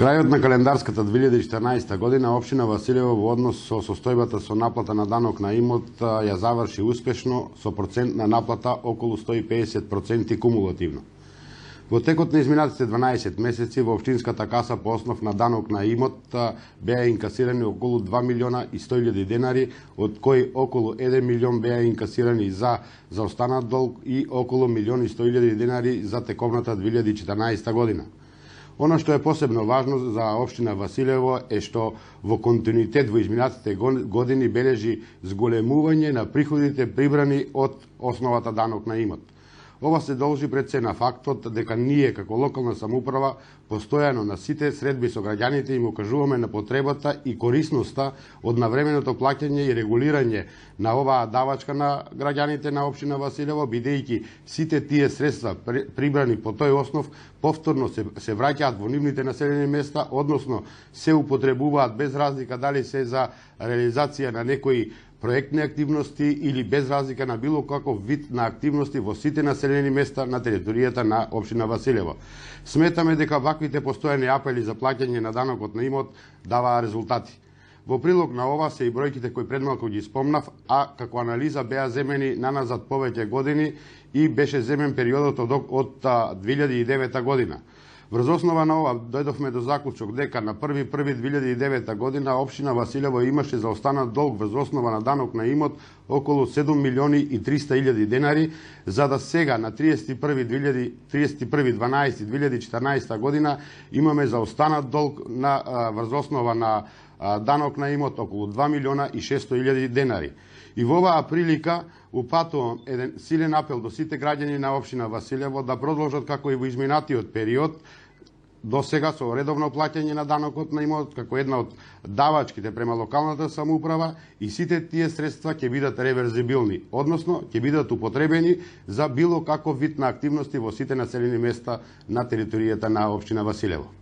Крајот на календарската 2014 година општина Василево во однос со состојбата со наплата на данок на имот ја заврши успешно со процентна наплата околу 150% кумулативно. Во текот на изминатите 12 месеци во општинската каса по основ на данок на имот беа инкасирани околу 2 милиона и 100.000 денари, од кои околу 1 милион беа инкасирани за заостанат долг и околу 1.100.000 денари за тековната 2014 година. Оно што е посебно важно за општина Василево е што во континуитет во изминатите години бележи зголемување на приходите прибрани од основата данок на имот. Ова се должи пред се на фактот дека ние како локална самоуправа постојано на сите средби со граѓаните им окажуваме на потребата и корисноста од навременото плаќање и регулирање на оваа давачка на граѓаните на општина Василево, бидејќи сите тие средства прибрани по тој основ повторно се враќаат во нивните населени места, односно се употребуваат без разлика дали се за реализација на некои проектни активности или без разлика на било каков вид на активности во сите населени места на територијата на општина Василево. Сметаме дека ваквите постојани апели за плаќање на данокот на имот даваа резултати. Во прилог на ова се и бројките кои предмалку ги спомнав, а како анализа беа земени наназад повеќе години и беше земен периодот од 2009 година. Врз основа на ова дојдовме до заклучок дека на 1.1.2009 година општина Василево имаше заостанат долг врз основа на данок на имот околу 7 милиони и 300.000 денари, за да сега на 31.12.2014 година имаме заостанат долг врз основа на данок на имот околу 2 милиона и 600.000 денари. И во оваа прилика упатувам еден силен апел до сите граѓани на општина Василево да продолжат како и во изминатиот период до сега со редовно плаќање на данокот на имот како една од давачките према локалната самоуправа, и сите тие средства ќе бидат реверзибилни, односно ќе бидат употребени за било каков вид на активности во сите населени места на територијата на општина Василево.